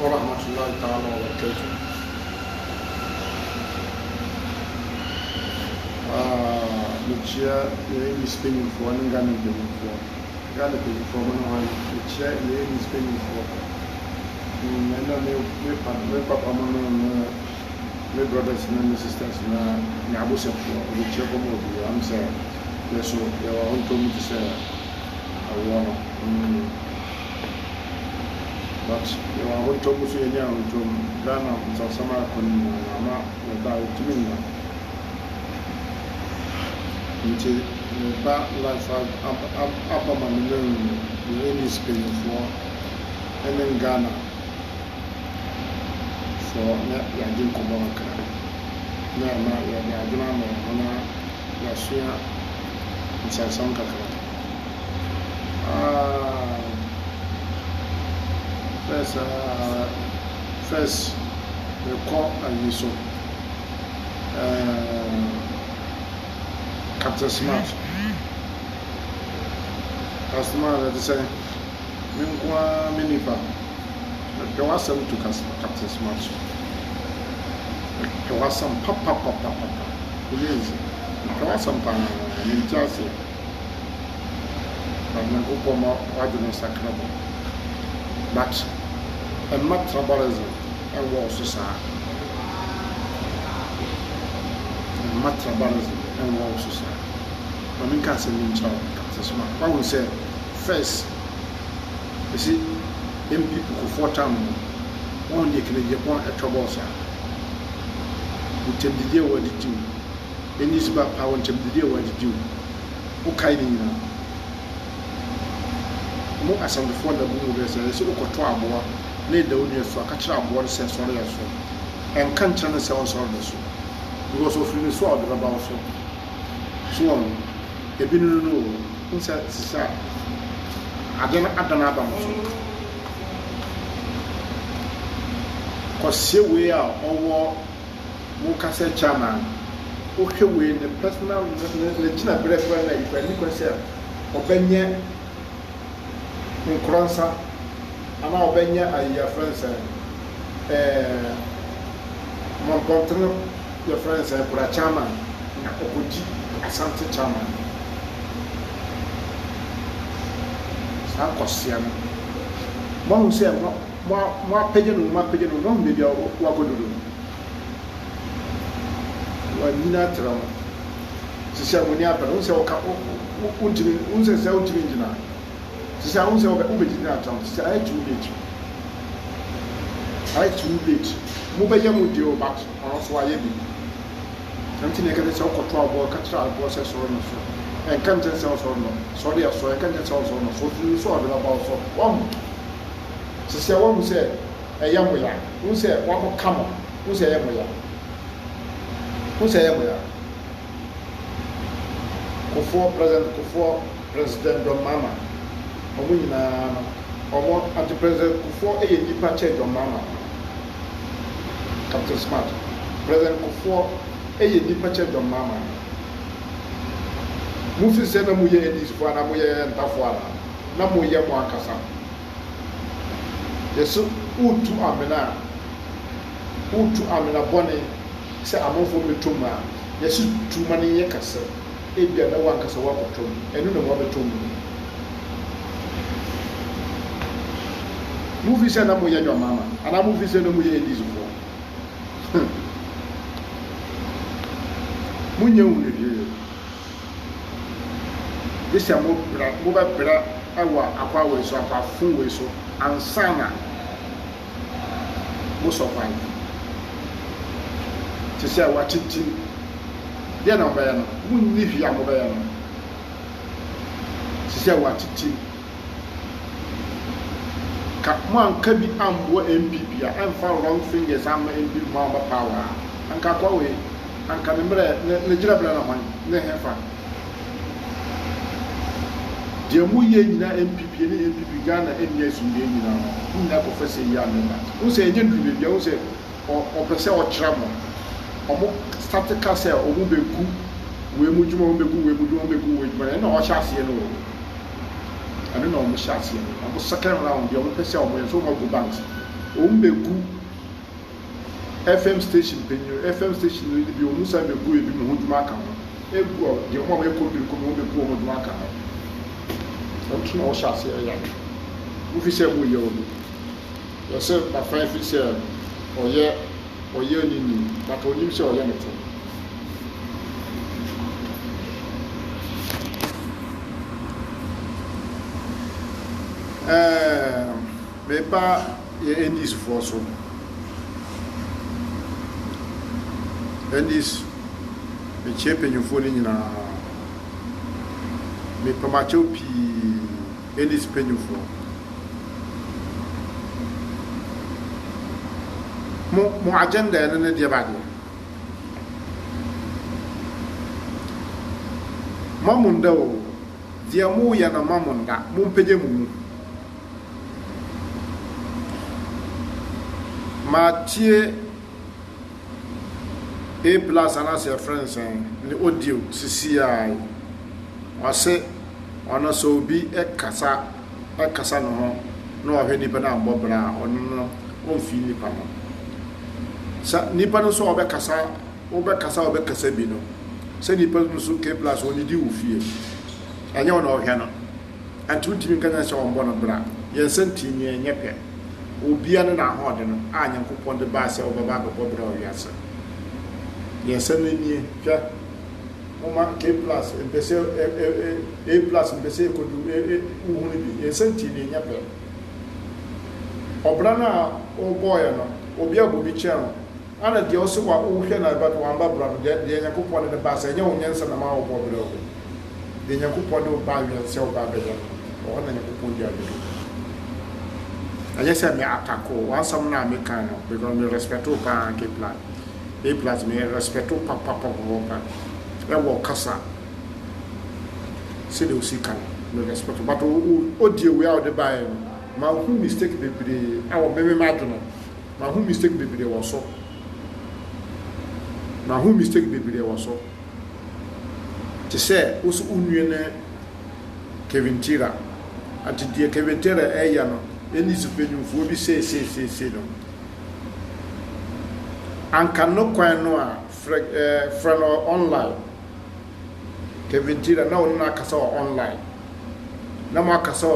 ورحمة الله تعالى وبركاته. Mutia ni spending for one Ghana paying for Ghana paying for one mutia ni spending for. And my papa, my brothers and my sisters na Abuja for mutia come over. I'm saying yes, so they were on to me to say I want. But you are going to go to Ghana until summer con Nama without doing that. Until that life up on the really spending for and then Ghana for Yadin Kubanka. No, Yadina, Yasuya, and Sanka. First, we call and so Captain Smart. Customer that is saying, Mingua Minipa. There was some to Captain Smart. There was some papa. Please, there was some pan in Chelsea. But my Upoma, I do not sacrament. But a metabolism and war society. A metabolism and war society. I mean, can't say in child. I will say, first, you see, in people who fought on one day can get one at trouble, sir. We tell the deal what it do. In this back, I want to the deal what it do. Who kind of now? More as I'm before the boom of the so to our need the only for a catch up what says sorry as well. And can't turn the cells on the so. Because of the sword about so. So, a bin no inside I don't know. Because here we are over Mukase Chairman. Okay, we the personal Latina breakfast like when you can say, Obenya. Nkransa ama obenya ayi friends mon contre your friends kura chairman na okodi asante chairman sa kosia no mo se mo apege no no me bia wa gododo wa nina tram sisi amoni apa no se o ka untimi unse se untimi njina sisi ahun se obedi na town sisi I too late mo be yam di o back also aye bi nanti ne ka se okoto abo ka tra abo se so no so en kan ten se so no so dia so en kan ten se so no so tu so ado ba so won sisi awon se yam ya un se wa ko kama un se yam ya President Mama Omuna Omo anti-president Kufuor a nipa change on Mama Captain Smart. President Kufuor a nipa change on Mama. Mufi se na muye edis fo na muye ntafo na muye mo akasa. Yesu utu amena bone se amofo metoma. Yesu tuma ne ye kasa. Ebia na wankasa wakotom. Enu na mo betom. Movie say na moye your mama, and I movie say no moye this for. Munye unye. This ya mo ba bra awa akwa we so akwa fun we so ansana. Mo so fine. Ti say wa titi. Dia na ba ya no, munni fi am ba ya no. Ti say wa titi. Man can be ambo MPP, and found wrong fingers, I'm MP Mama Power, and Kakaway, and Canimbre, Nigeria, Nehefa. Dear Muye, MPP, MPP Ghana, and yes, you know, who never professor Yan, who say, you say, or Pesa or Travel, or started Castle, or Mubeku, we would do and all chassis and all. I don't know, Mishasi. I'm second round, the only person who so much banks. Ombegu FM station penyo FM station no bi omu sa begu ebi mo hoduma aka ho egu de mo ma ko bi ko mo begu mo hoduma aka ho so tuna o sha se ya wo fi se mo ye o yo se ba fa fi se oye ni ba ko nim se oye ne to me pa ye endis for so endis me chepe nyufo ni nyina me pa ma chopi endis penyufo mo agenda na dia bade mamunda o dia mu ya na mamunda mu peje mu Mathieu A plus and as your friends and the audio CCI wase ona so bi e kasa no ahwe nipa na mbobra ono no fi nipa no sa nipa no so obekasa bi no se nipa no so K plus oni di ofie anya ona ohwe no antu ntimi kan se ombo no bra yensanti nyepe obia na hode no anya nkopon de ba se obaba babo bra owiase yesanni twa uma K plus empese A plus empese ko du uhunu bi yesanti ni nyepe obra na o boy no obia go bi chen ana de o se wa uhwe na ba wamba bra no de yakopon de ba se nya onyensa na ma o bo bra o de yakopon de ba wi se o ba be ya o na yakopon dia be I just said me attack one some na me kind of because me respect to pa K plus A plus me respect to papa e wo kasa se de usika me respect but o die we out the buy ma who mistake bebre awo me ma do no ma who mistake bebre wo so na who mistake bebre wo so to say osu unue ne Kevin Tira ati die Kevin Tira e ya no eni supenyufo bi se no anka no kwan no a friend online Kevin Tira na wona kasa online na ma kasa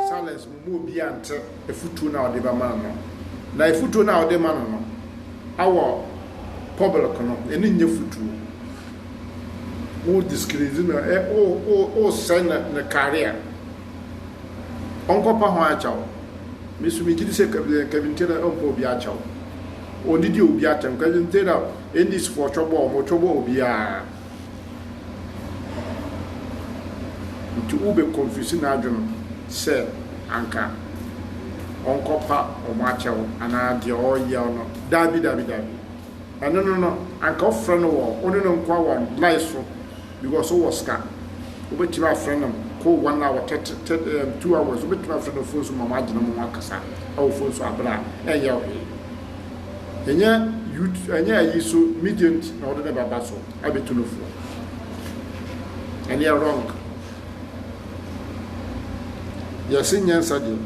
silence mu bi ante efutu na ode ba man no na efutu na ode man no awo public no eni nye futu o discredit na o sign na career onko pa ho achaw misumi gidi se Kevin Tira onko obi achaw onidi obi achaw Kevin Tira endis for chobo mo chobo obi a nti ube confuse na adwon se anka onko pa o mo achaw ana de o ye no dabi no anka ofra no wo ono no nkwa wa life so because o was scan obetira friend no ko 1 hour 2 hours obetira friend no phone so mama agina mo akasa awo phone so abra eye o enya youth enya yi so medium na order baba so abetu no phone and you are wrong ya sinyansa de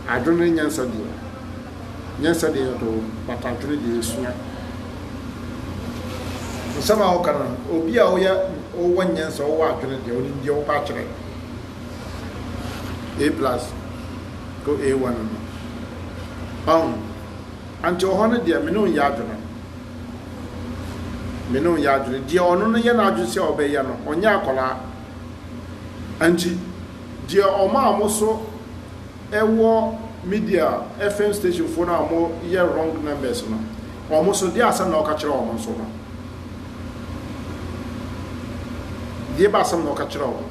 adwene nyansa de to patantwe de esua sama o kana obi a o ya o wanyansa o wa adwene de oni de o pa kire A plus go A1 no anti ohone de me no ya adwene de ono no ya na adwene se obeya no onya akola anti de o ma amoso ewo media FM station phone amo ye wrong numbers no omoso de asa na o ka kire o mo so no de ba sam no ka kire o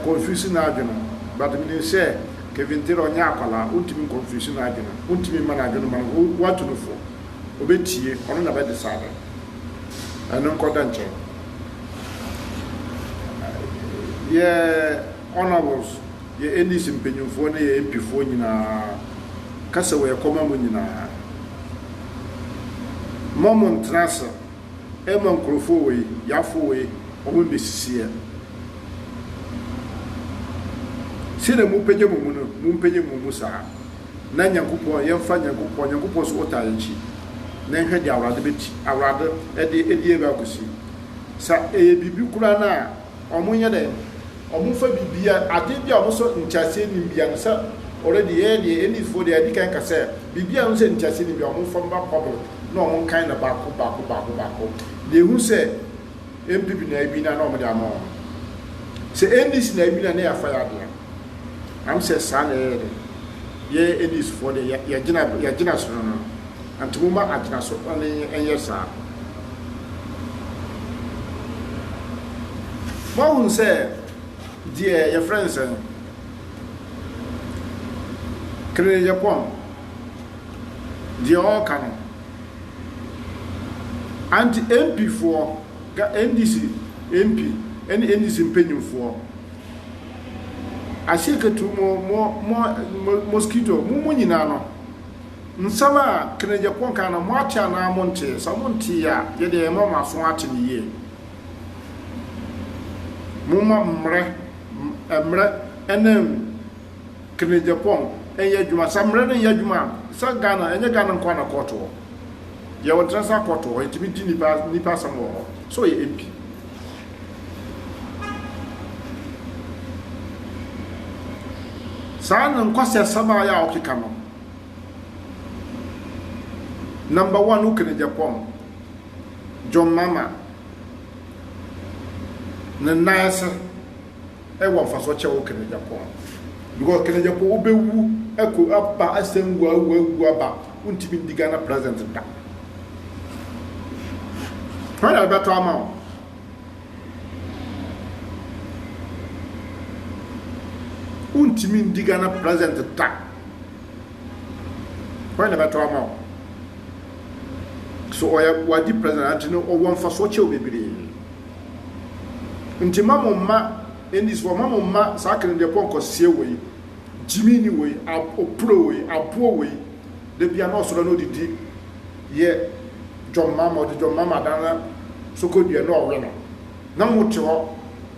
confusing adwene but me say Kevin Tira onya akwala untimi confusing adwene untimi man adwene man what no for obetie ono na be decide anu nkoda nche ye honorables ye endis mpenyufo na ye empifo nyina kasa we koma mu nyina moment trasa ema nkrofo we yafo we omo besisi sine mu peje mu no mu peje mu saa na Nyankopon yemfa Nyankopon so ota yanchi na hwe di awrade beti awrade edi ebe akosi sa bibi kura na omo nye de omo fa bibia ade bia omo so nchase ni bia no sa already the any for the adi kan ka say bibia no se nchase ni bia omo fa mba public na omo kan na baako de hu se MPP na ibi na omo de ama se NDC na ibi na ya fa ya de am se sa na ye NDC for the ya gina so no antuma agina so only enye sa mo hun se dear your friends Kene Japan the all can anti MP for NDC MP and NDC penny for I see que to more mosquito mumu nyina no nsama Kene Japan kana mo acha na monte samonti ya ye de mo maso ate ni ye mumma mre enem Kene Japan enye djuma samre ne ya djuma sa Ghana enye Ghana nkwa na koto ye won sa koto etimi di nipa samo so ye MP sana nkwase sama ya okika no number 1 Kene Japan John Mama na nice e won faso che o Kene Japan because Kene Japan obewu eko apa asemwu awu aba untimi ndiga na president da fara beto ama untimi ndiga na president da fara beto ama so oya wadi president no o won faso che obebiri ntima momma endis for mamma sa Kene Japan ko sie we Jimini we opro we apo we de bia no so no didi ye John Mama dana so ko die no we no na mo te ho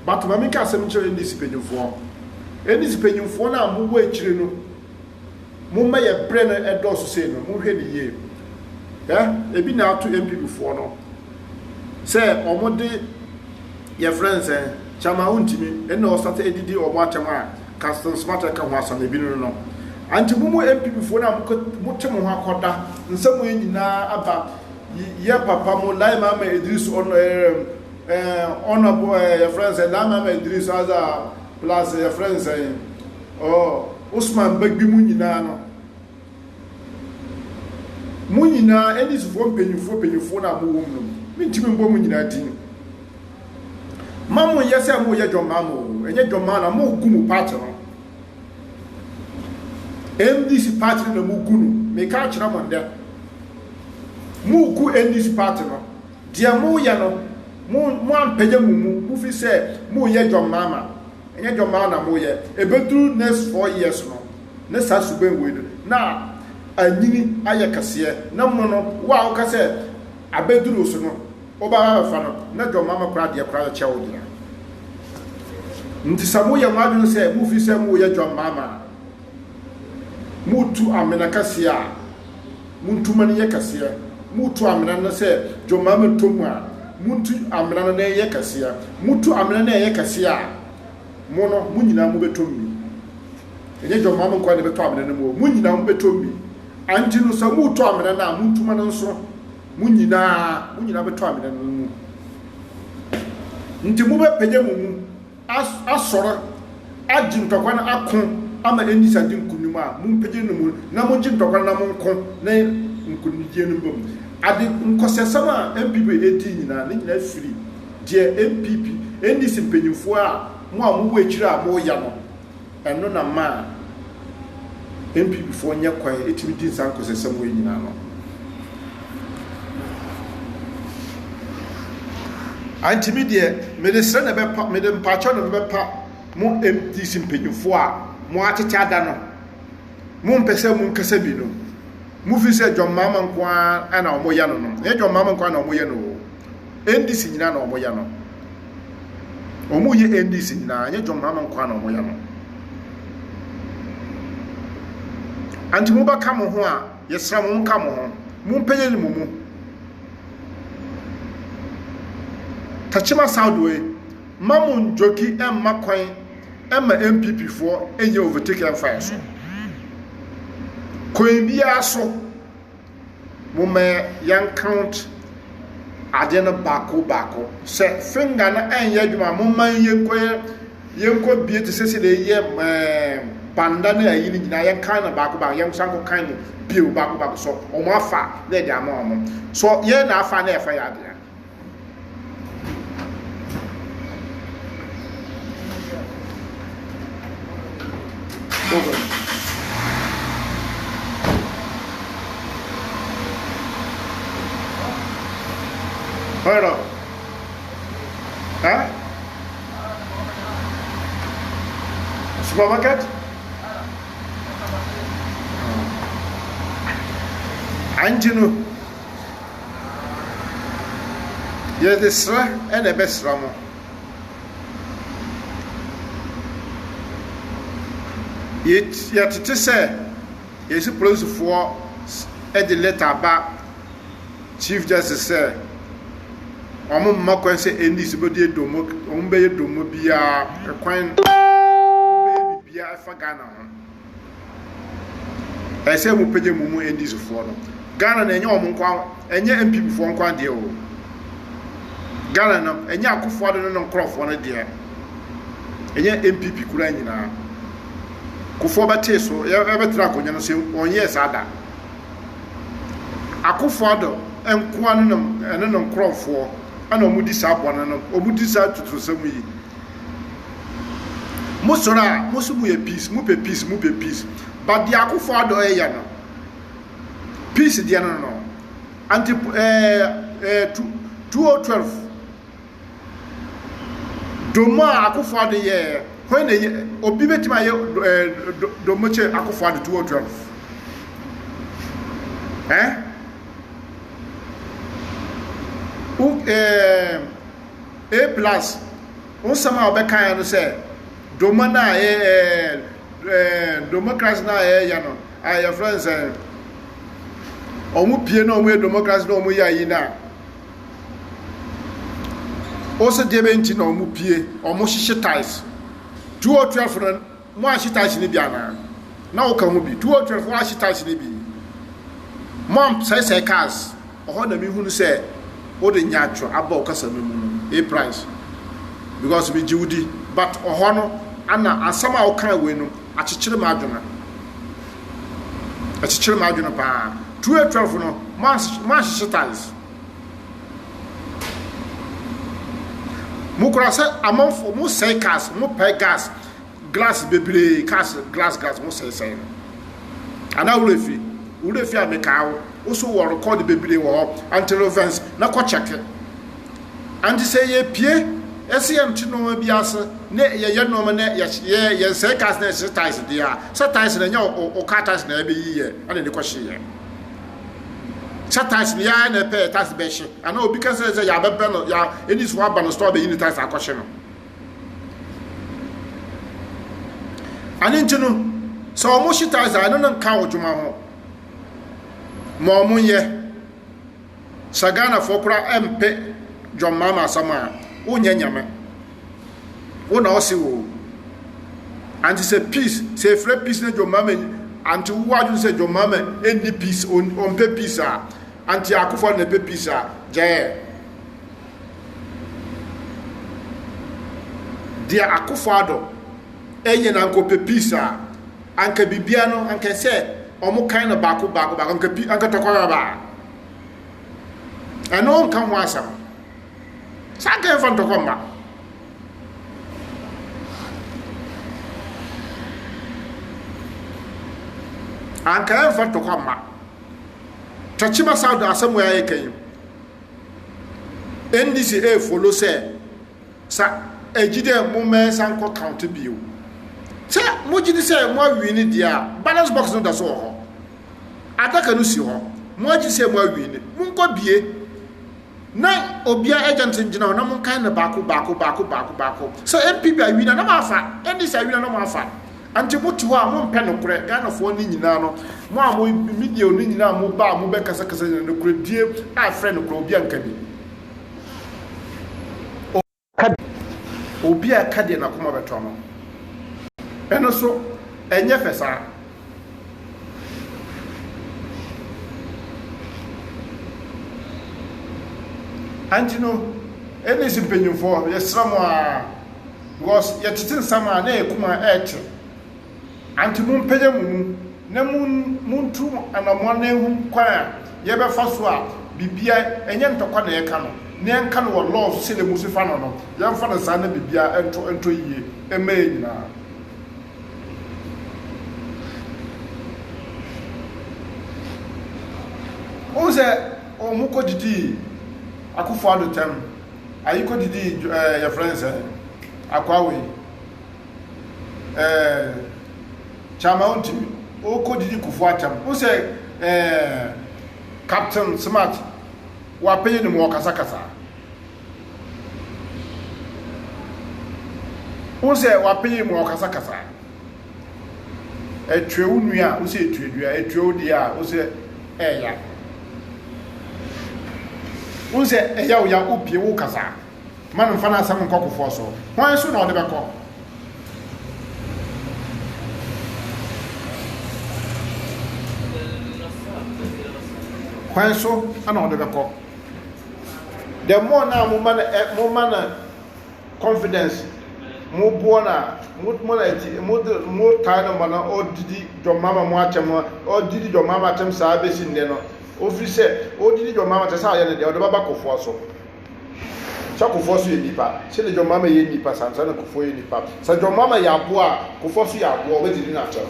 but ma mi ka asem kire endis penyufo na mo wo akire no mo ma ye bre no edo so sei no mo hwe ni ye ebi na ato MPP fo no say omode ye friends chama untimi ene o start edidi o mo atema custom smart ka ho asa na bi no anti mumu MPP fo na mo temo ho akoda nsemu nyina aba ye papa mo lai mama Idris honorable your friends and mama Idris aza plus your friends Usman Bagbi mu nyina no mu nyina Edis fo penyufo na mo wom no mintimi mbo mu nyina din mamu yese mo ye John Mama enye John Mama na mo gumu party no NDC party na mo gunu me ka kira mo nde mo gu NDC party no dia mo ya no mo ampenya mu fi se mo ye John Mama enye John Mama na mo ye ebeduru next 4 years no ne sa suben we na anyini aye kase na mo no wa o kase abeduru so no oba fa no na John Mama kra dia kra cha wo dia nti samu ya madu se mu fi se mu ye John Mama mutu amena kase a muntu mani ye kase mutu amena na se John Mama tomu a muntu amena na ye kase a mutu amena na ye kase a mono munyina mu betombi enye John Mama kwa de beto amena na mu munyina mu betombi anti no sa mutu amena na muntu mani nso munyina beto amena na mu nti mu be penye mu asoro agin tokwa na akon ama endisa din kunuma mu penye no mu na mu gin tokwa na mu nkon na nkunije no mbom ade nkosesama MPP eti nyina ne nyina firi de MPP endisi penyufo a mu amu akire a mu ya no eno na ma MPP fo nya kwan etimi din san nkosesama nyina no antimi de medesre na bepa medem pacho na bepa mu MDC penyufo a mu atete ada no mu mpese mu nkasa bi no mu fi se John Mama nkwa ana omo ya no no e John Mama nkwa na omo ya no NDC nyina na omo ya no omo ye NDC nyina anye John Mahama nkwa na omo ya no anti mo ba ka mo ho a yesra mo nka mo ho mo mpenye ni mo Tachima Southway mamun joki emma kwan emma MPP for enye overtake and fire so kwan bia so mo me yan count ade no bako se finger na enye adwuma mo man yenko bie te sese de ye banda na ayi ni nyina yan kan na bako yan sanko kan no bie bako so o mo afa na de ama o mo so ye na afa na e fa ya de over. Hold up. Huh? Supermarket? Angelo. You're the sra and the best ramo. Yet to say, yes, a police for at the letter back. Chief Justice said, Omo Makwan say, and this body domo, Ombe domo bia, a quine bia for Ghana. I say, Mupeja Mumu and this for Ghana and your Monqua, and your MP before Quan deal. Ghana and Yaku father and Croft one a dear. And your MPP Kurana. Kufoba teso ebe tra konya no se onye sada akufado enko anu no nkrofo ana omudi sa abona no omudi sa tutusam yi musora musumu ye peace mu pe peace but the akufado e ya no peace dia no anti 2012 doma akufado ye when obi betima ye do moche akofo ade 2012 A plus on sama obeka no say do mana democracy na ya no your friends omu pie no omu democracy no omu ya yi na o se debe nti na omu pie omu hihye ties 2012 mo ashitachi ni biana na o kan ho bi 2012 mo ashitachi ni bi mom say cars o na mi hunu say o de nyaatro aba o kasa memu a price because we judi but o no ana asama o kan we no achechire ma adwona pa 2012 no mo ashitachi Mukura say among for mo say cars mo pay gas glass bebre cars glass mo say and I will fi ameka also will record bebre wo until events na ko check and say ye pie esem ti no bi ase na ye no ma na ye say cars na ties dia say ties na nya o ties na be yiye and dey ko hye Satas ya na pay tax beshi and obi can say ya bebe no ya any so aba no store be unit tax akwhye no ani ntino so omo shi tax anu no kan odwuma ho mo omo ye sagana fokura empe John Mahama sama wonya nyame wo na osi wo anti say peace say free peace na John Mahama anti wo adu say John Mahama any peace on pe peace anti akufo na pe peace je dia akufo ado enye na nko pe peace anka bibia no anka se omo kan na bako anka tokwa ba eno nka ho asam saka enfan tokwa mba anka enfan tokwa mba Tachima South asomwe ya kan NDC follow say sa ejide mo men san ko count bio se mo jidi say mo win dia balance box no da so ho ataka no si ho mo jidi say mo win mo nko bie na obia agent ngina na mon kan na baako so MPP awina na mafa ndc awina na mafa anti motu a mo mpɛ no korɛ Ghana fo ni nyina no mo a mo media ni nyina mo ba mo bɛ kasa no korɛ die a frɛ no korɛ obia nka bi obia ka de na koma bɛtɔ no ɛno so ɛnyɛ fɛ saa anti no any simpenyin for yesram a because yetitin sama na ekuma et anti mun peye mu na mun tu anamwa na ehu kwa ye be fa so a bibia enye ntokwa na ye ka no na enka no wo love se le musu fa no ye mfa na sa na bibia ento yie ema nyina oze omuko didi akufo ado tem ayiko didi your friends akwawe chama onti oko didi kufo atam o say Captain Smart wa pay ni mo kasa o say wa pay mo kasa etwewu nua o say etwedua etwewu dia o say eya unse eya o ya opie wo kasa man mfa na asam nkokofo so hwan so na ode beko hwan so ana ode beko the more na mo man confidence mo bona mo ta na mana odidi do mama mo atem odidi do mama atem sa besi nde no officer odidi do mama tesa ya ne de baba kofo so cha kofo so nipa se le do mama ye nipa sansa na kofo ye nipa sa do mama ya bo a kofo so ya bo we didi na cha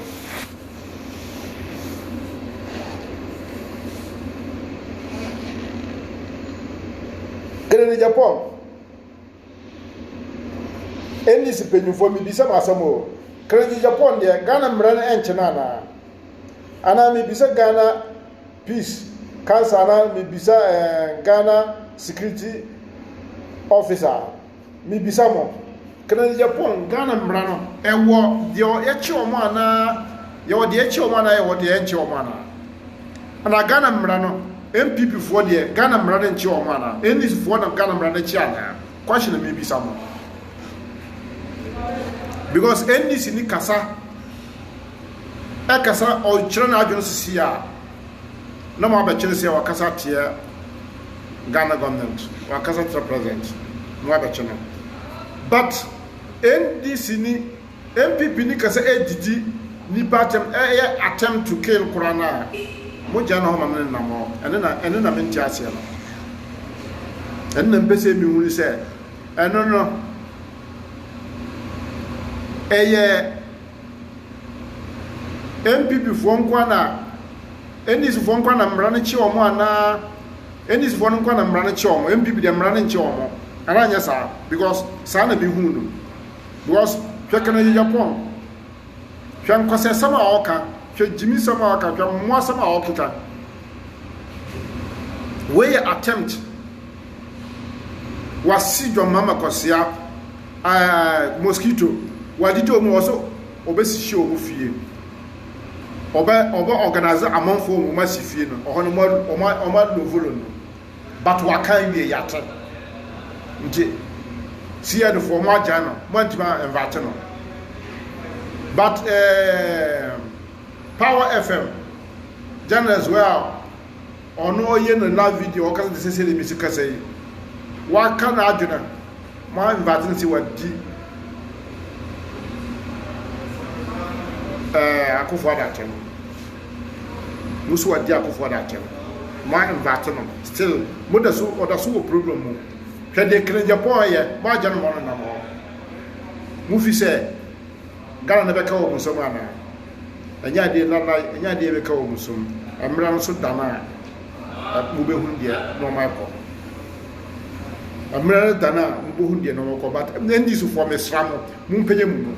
kene Japan eni se penyufo mi bisa masamo kene Japan de Ghana mra na enchena na ana mi bisa Ghana peace cancer na mi bisa Ghana security officer mi bisa mo kene Japan Ghana mra no ewo de ye chi omo ana ye wo de ye chi omo ana ye wo de ye chi omo ana ana Ghana mra no MPP for the Ghana mra na chi omo ana NDC for na Ghana mra na chi ana question mi bisa mo because NDC ni kasa ekasa o chira na adwon sisi a na ma ba chira se wa kasa tie Ghana government wa kasa to president no ba chira but NDC ni MPP ni kasa edidi ni patem attempt to kill Kurana mo jana ho mamne na mo ene na menti ase no ene na mpese mi hu se eno no MPP fo nkwa na NDC fo nkwa na mra na chi omo ana NDC fo nkwa na mra na chi omo MPP de mra na chi omo ara nya sa because sa na bi hu no because twekana Japan twan kwase sama oka twa jimi sama oka twa mo sama oka we attempt wasi jo mama kosia mosquito wadidi omo so obesishi omo fie oba organize amanfo omo masifie no oho no oma novolo no but wakan wie yate nti sia no for mo agano mo antima invite no but Power FM Ghana as well ono ye no na video o kasa se le misika sei wa kana aduna mo invite no si wadi akufo adatem musu wadi akufo adatem ma invite no still modasu odasu problem mo hwede kene Japan ye ma agano mo na mo mu fi se Ghana na beka wo musom ana anya de beka wo musom amra no so dana mu be hu de no ma ko amra dana mu be hu de no ko but ndi so for me sramo mu penye mu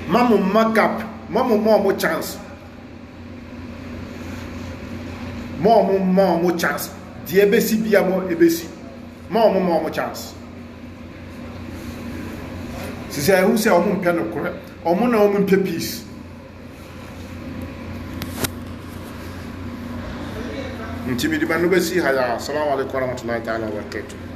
mamu makeup mamu mo chance mo chance deɛ ebesi bia mo ebesi ma ɔmo chance sisi ɛhu sɛ ɔmo mpɛ no korɛ ɔmo na ɔmo mpɛ peace nti mi di ma no besi ha ya assalamu alaikum warahmatullahi ta'ala wabarakatuh